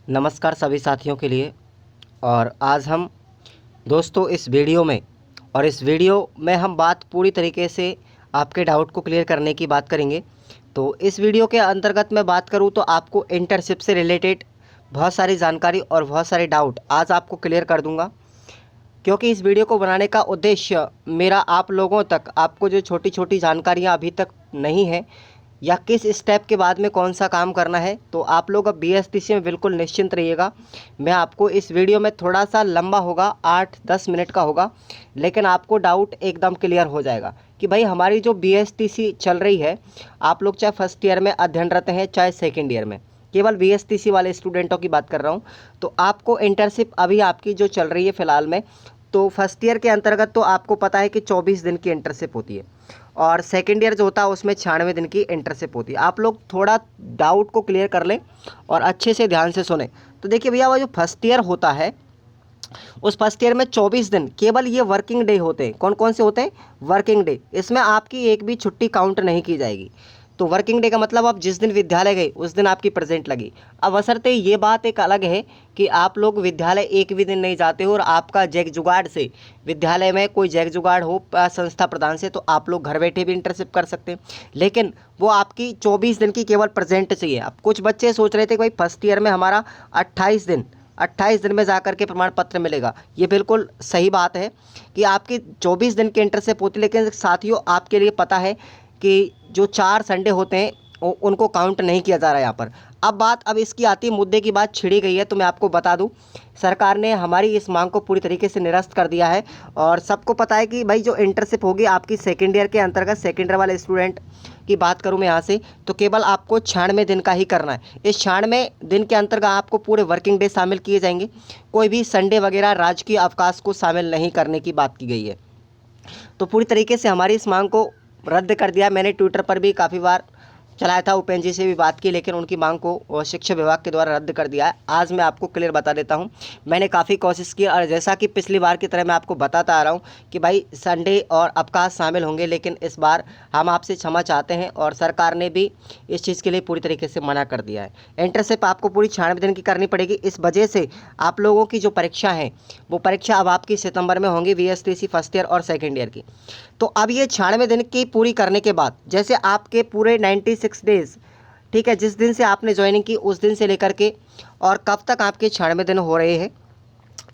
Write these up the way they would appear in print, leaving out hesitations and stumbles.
नमस्कार सभी साथियों के लिए। और आज हम दोस्तों इस वीडियो में हम बात पूरी तरीके से आपके डाउट को क्लियर करने की बात करेंगे। तो इस वीडियो के अंतर्गत मैं बात करूं तो आपको इंटर्नशिप से रिलेटेड बहुत सारी जानकारी और बहुत सारे डाउट आज आपको क्लियर कर दूंगा, क्योंकि इस वीडियो को बनाने का उद्देश्य मेरा आप लोगों तक आपको जो छोटी छोटी जानकारियां अभी तक नहीं है या किस स्टेप के बाद में कौन सा काम करना है, तो आप लोग अब बीएसटीसी में बिल्कुल निश्चिंत रहिएगा। मैं आपको इस वीडियो में थोड़ा सा लंबा होगा, 8-10 मिनट का होगा, लेकिन आपको डाउट एकदम क्लियर हो जाएगा कि भाई हमारी जो बीएसटीसी चल रही है, आप लोग चाहे फर्स्ट ईयर में अध्ययनरत हैं चाहे सेकेंड ईयर में, केवल बीएसटीसी वाले स्टूडेंटों की बात कर रहा हूँ। तो आपको इंटर्नशिप अभी आपकी जो चल रही है फ़िलहाल में, तो फर्स्ट ईयर के अंतर्गत तो आपको पता है कि 24 दिन की इंटर्नशिप होती है और सेकेंड ईयर जो होता है उसमें 96 दिन की इंटर्नशिप होती है। आप लोग थोड़ा डाउट को क्लियर कर लें और अच्छे से ध्यान से सुने। तो देखिए भैया, वो जो फर्स्ट ईयर होता है उस फर्स्ट ईयर में 24 दिन केवल ये वर्किंग डे होते हैं। कौन कौन से होते हैं? Working day. इसमें आपकी एक भी छुट्टी काउंट नहीं की जाएगी। तो वर्किंग डे का मतलब आप जिस दिन विद्यालय गए उस दिन आपकी प्रेजेंट लगी। अब बशर्ते ये बात एक अलग है कि आप लोग विद्यालय एक भी दिन नहीं जाते हो और आपका जैक जुगाड़ से विद्यालय में कोई जैक जुगाड़ हो संस्था प्रदान से, तो आप लोग घर बैठे भी इंटर्नशिप कर सकते हैं, लेकिन वो आपकी 24 दिन की केवल प्रेजेंट चाहिए। अब कुछ बच्चे सोच रहे थे कि भाई फर्स्ट ईयर में हमारा 28 दिन में जाकर के प्रमाण पत्र मिलेगा। ये बिल्कुल सही बात है कि आपकी 24 दिन की इंटर्नशिप होती है, लेकिन साथियों आपके लिए पता है कि जो 4 संडे होते हैं उनको काउंट नहीं किया जा रहा है यहाँ पर। अब इसकी आती है, मुद्दे की बात छिड़ी गई है। तो मैं आपको बता दूं, सरकार ने हमारी इस मांग को पूरी तरीके से निरस्त कर दिया है और सबको पता है कि भाई जो इंटर्नशिप होगी आपकी सेकेंड ईयर के अंतर्गत, सेकेंड ईयर वाले स्टूडेंट की बात करूं मैं यहाँ से, तो केवल आपको 96 दिन का ही करना है। इस 96 दिन के अंतर्गत आपको पूरे वर्किंग डे शामिल किए जाएंगे। कोई भी संडे वगैरह राजकीय अवकाश को शामिल नहीं करने की बात की गई है। तो पूरी तरीके से हमारी इस मांग को रद्द कर दिया। मैंने ट्विटर पर भी काफ़ी बार चलाया था, उपेंद्र जी से भी बात की, लेकिन उनकी मांग को शिक्षा विभाग के द्वारा रद्द कर दिया है। आज मैं आपको क्लियर बता देता हूं, मैंने काफ़ी कोशिश की और जैसा कि पिछली बार की तरह मैं आपको बताता आ रहा हूं कि भाई संडे और अवकाश शामिल होंगे, लेकिन इस बार हम आपसे क्षमा चाहते हैं और सरकार ने भी इस चीज़ के लिए पूरी तरीके से मना कर दिया है। इंटर्नशिप आपको पूरी 96 दिन की करनी पड़ेगी। इस वजह से आप लोगों की जो परीक्षा है वो परीक्षा अब आपकी सितंबर में होंगी, वीएसटीसी फर्स्ट ईयर और सेकेंड ईयर की। तो अब ये 96 दिन की पूरी करने के बाद जैसे आपके पूरे 96 डेज, ठीक है, जिस दिन से आपने ज्वाइनिंग की उस दिन से लेकर के और कब तक आपके 96 दिन हो रहे हैं,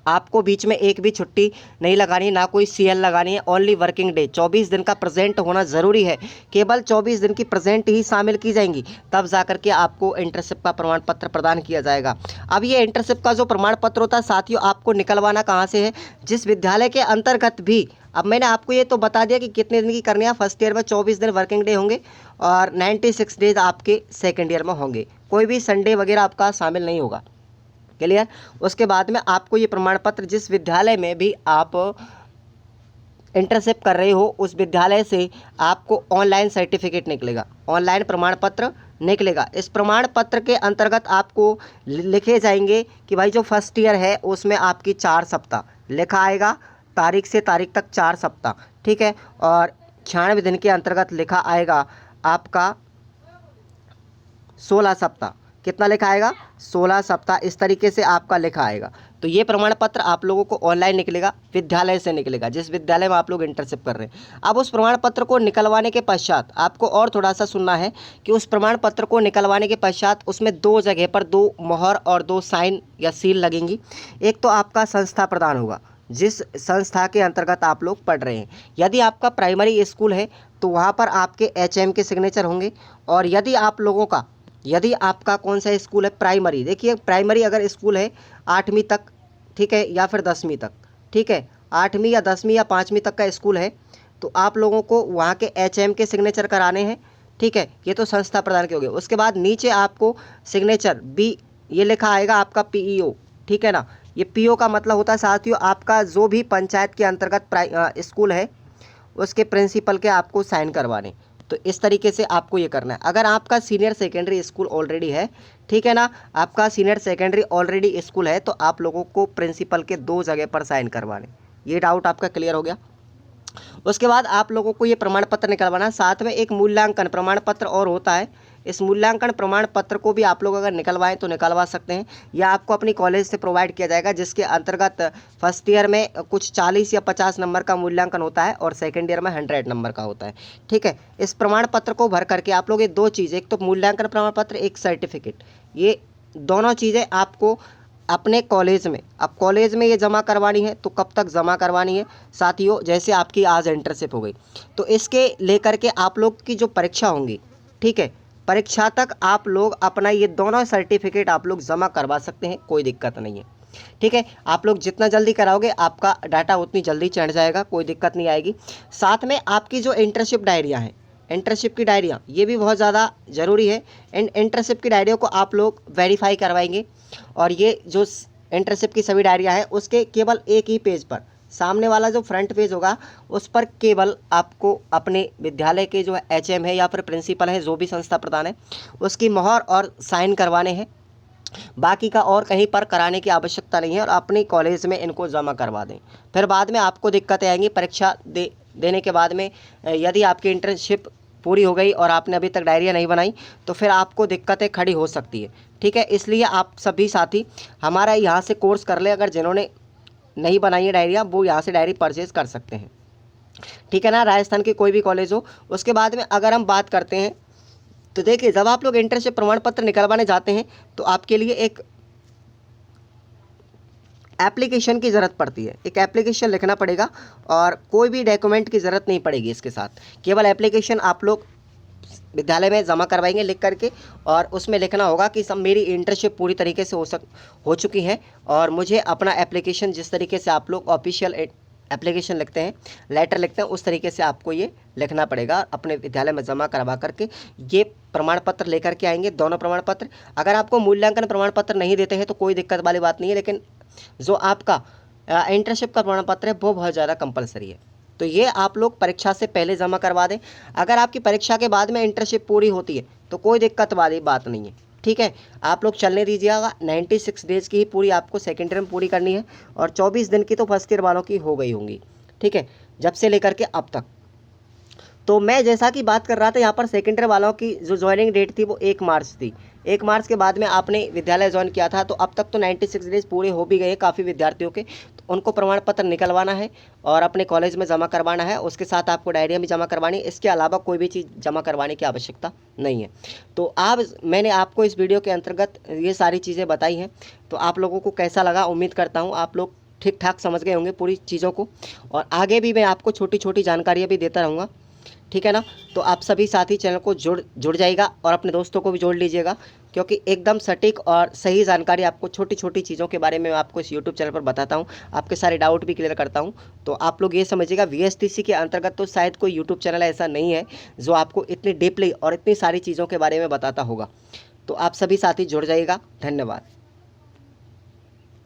आपको बीच में एक भी छुट्टी नहीं लगानी है, ना कोई सीएल लगानी है। ओनली वर्किंग डे 24 दिन का प्रेजेंट होना ज़रूरी है। केवल 24 दिन की प्रेजेंट ही शामिल की जाएंगी, तब जाकर के आपको इंटर्नशिप का प्रमाण पत्र प्रदान किया जाएगा। अब ये इंटर्नशिप का जो प्रमाण पत्र होता है साथियों, आपको निकलवाना कहाँ से है? जिस विद्यालय के अंतर्गत भी, अब मैंने आपको ये तो बता दिया कि कितने दिन की करनी है। फर्स्ट ईयर में 24 दिन वर्किंग डे होंगे और 96 डेज आपके सेकेंड ईयर में होंगे। कोई भी संडे वगैरह आपका शामिल नहीं होगा। क्लियर? उसके बाद में आपको ये प्रमाण पत्र, जिस विद्यालय में भी आप इंटर्नशिप कर रहे हो उस विद्यालय से आपको ऑनलाइन सर्टिफिकेट निकलेगा, ऑनलाइन प्रमाण पत्र निकलेगा। इस प्रमाण पत्र के अंतर्गत आपको लिखे जाएंगे कि भाई जो फर्स्ट ईयर है उसमें आपकी 4 सप्ताह लिखा आएगा, तारीख से तारीख तक 4 सप्ताह, ठीक है। और 96 दिन के अंतर्गत लिखा आएगा आपका 16 सप्ताह। कितना लिखा आएगा? 16 सप्ताह। इस तरीके से आपका लिखा आएगा। तो ये प्रमाण पत्र आप लोगों को ऑनलाइन निकलेगा, विद्यालय से निकलेगा, जिस विद्यालय में आप लोग इंटर्नशिप कर रहे हैं। अब उस प्रमाण पत्र को निकलवाने के पश्चात आपको और थोड़ा सा सुनना है कि उस प्रमाण पत्र को निकलवाने के पश्चात उसमें 2 जगह पर 2 मोहर और 2 साइन या सील लगेंगी। एक तो आपका संस्था प्रदान होगा, जिस संस्था के अंतर्गत आप लोग पढ़ रहे हैं। यदि आपका प्राइमरी स्कूल है तो वहाँ पर आपके एचएम के सिग्नेचर होंगे। और यदि आपका कौन सा स्कूल है प्राइमरी, देखिए प्राइमरी अगर स्कूल है 8वीं तक, ठीक है, या फिर 10वीं तक, ठीक है, 8वीं या 10वीं या 5वीं तक का स्कूल है, तो आप लोगों को वहाँ के एचएम के सिग्नेचर कराने हैं, ठीक है। ये तो संस्था प्रदान के हो गए। उसके बाद नीचे आपको सिग्नेचर बी ये लिखा आएगा आपका पीईओ, ठीक है ना। ये पीओ का मतलब होता है साथियों आपका जो भी पंचायत के अंतर्गत स्कूल है उसके प्रिंसिपल के आपको साइन करवाने। तो इस तरीके से आपको ये करना है। अगर आपका सीनियर सेकेंडरी स्कूल ऑलरेडी है, ठीक है ना, आपका सीनियर सेकेंडरी ऑलरेडी स्कूल है, तो आप लोगों को प्रिंसिपल के 2 जगह पर साइन करवाने। ये डाउट आपका क्लियर हो गया? उसके बाद आप लोगों को ये प्रमाण पत्र निकलवाना, साथ में एक मूल्यांकन प्रमाण पत्र और होता है इस मूल्यांकन प्रमाण पत्र को भी आप लोग अगर निकलवाएं तो निकलवा सकते हैं, या आपको अपनी कॉलेज से प्रोवाइड किया जाएगा, जिसके अंतर्गत फर्स्ट ईयर में कुछ 40 या 50 नंबर का मूल्यांकन होता है और सेकेंड ईयर में 100 नंबर का होता है। ठीक है, इस प्रमाण पत्र को भर करके आप लोग ये दो चीज़, एक तो मूल्यांकन प्रमाण पत्र, एक सर्टिफिकेट, ये दोनों चीज़ें आपको अपने कॉलेज में, अब कॉलेज में ये जमा करवानी है तो कब तक जमा करवानी है साथियों, जैसे आपकी आज इंटर्नशिप हो गई तो इसके लेकर के आप लोग की जो परीक्षा होंगी, ठीक है, परीक्षा तक आप लोग अपना ये दोनों सर्टिफिकेट आप लोग जमा करवा सकते हैं, कोई दिक्कत नहीं है। ठीक है, आप लोग जितना जल्दी कराओगे आपका डाटा उतनी जल्दी चढ़ जाएगा, कोई दिक्कत नहीं आएगी। साथ में आपकी जो इंटर्नशिप डायरियाँ हैं, इंटर्नशिप की डायरियाँ ये भी बहुत ज़्यादा ज़रूरी है। इंटर्नशिप की डायरियों को आप लोग वेरीफाई करवाएंगे, और ये जो इंटर्नशिप की सभी डायरियाँ हैं उसके केवल एक ही पेज पर, सामने वाला जो फ्रंट पेज होगा उस पर केवल आपको अपने विद्यालय के जो HM है या फिर प्रिंसिपल है, जो भी संस्था प्रधान है, उसकी मोहर और साइन करवाने हैं। बाकी का और कहीं पर कराने की आवश्यकता नहीं है, और अपनी कॉलेज में इनको जमा करवा दें। फिर बाद में आपको दिक्कतें आएंगी परीक्षा देने के बाद में, यदि आपकी इंटर्नशिप पूरी हो गई और आपने अभी तक डायरिया नहीं बनाई तो फिर आपको दिक्कतें खड़ी हो सकती है। ठीक है, इसलिए आप सभी साथी हमारा यहाँ से कोर्स कर ले, अगर जिन्होंने नहीं बनाई है डायरिया वो यहाँ से डायरी परचेज कर सकते हैं। ठीक है ना, राजस्थान के कोई भी कॉलेज हो। उसके बाद में अगर हम बात करते हैं तो देखिए, जब आप लोग इंटर्नशिप प्रमाण पत्र निकलवाने जाते हैं तो आपके लिए एक एप्लीकेशन की ज़रूरत पड़ती है, एक एप्लीकेशन लिखना पड़ेगा, और कोई भी डॉक्यूमेंट की ज़रूरत नहीं पड़ेगी इसके साथ, केवल एप्लीकेशन आप लोग विद्यालय में जमा करवाएंगे लिख करके, और उसमें लिखना होगा कि सब मेरी इंटर्नशिप पूरी तरीके से हो चुकी है, और मुझे अपना एप्लीकेशन, जिस तरीके से आप लोग ऑफिशियल एप्लीकेशन लिखते हैं, लेटर लिखते हैं, उस तरीके से आपको ये लिखना पड़ेगा। अपने विद्यालय में जमा करवा करके ये प्रमाण पत्र लेकर के आएंगे, दोनों प्रमाण पत्र। अगर आपको मूल्यांकन प्रमाण पत्र नहीं देते हैं तो कोई दिक्कत वाली बात नहीं है, लेकिन जो आपका इंटर्नशिप का प्रमाण पत्र है वो बहुत ज़्यादा कंपलसरी है, तो ये आप लोग परीक्षा से पहले जमा करवा दें। अगर आपकी परीक्षा के बाद में इंटर्नशिप पूरी होती है तो कोई दिक्कत वाली बात नहीं है। ठीक है, आप लोग चलने दीजिएगा। 96 डेज़ की ही पूरी आपको सेकेंड ईयर में पूरी करनी है, और 24 दिन की तो फर्स्ट ईयर वालों की हो गई होंगी। ठीक है, जब से लेकर के अब तक। तो मैं जैसा कि बात कर रहा था, यहाँ पर सेकेंड ईयर वालों की जो ज्वाइनिंग डेट थी वो 1 मार्च थी। 1 मार्च के बाद में आपने विद्यालय ज्वाइन किया था, तो अब तक तो 96 डेज पूरे हो भी गए काफ़ी विद्यार्थियों के। तो उनको प्रमाण पत्र निकलवाना है और अपने कॉलेज में जमा करवाना है, उसके साथ आपको डायरिया भी जमा करवानी है। इसके अलावा कोई भी चीज़ जमा करवाने की आवश्यकता नहीं है। तो मैंने आपको इस वीडियो के अंतर्गत ये सारी चीज़ें बताई हैं, तो आप लोगों को कैसा लगा, उम्मीद करता हूँ आप लोग ठीक ठाक समझ गए होंगे पूरी चीज़ों को, और आगे भी मैं आपको छोटी छोटी जानकारियाँ भी देता रहूँगा। ठीक है ना, तो आप सभी साथी चैनल को जुड़ जाइएगा, और अपने दोस्तों को भी जोड़ लीजिएगा, क्योंकि एकदम सटीक और सही जानकारी आपको छोटी छोटी चीज़ों के बारे में मैं आपको इस यूट्यूब चैनल पर बताता हूँ, आपके सारे डाउट भी क्लियर करता हूँ। तो आप लोग ये समझिएगा, VSTC के अंतर्गत तो शायद कोई यूट्यूब चैनल ऐसा नहीं है जो आपको इतनी डीपली और इतनी सारी चीज़ों के बारे में बताता होगा। तो आप सभी साथी जुड़ जाइएगा। धन्यवाद।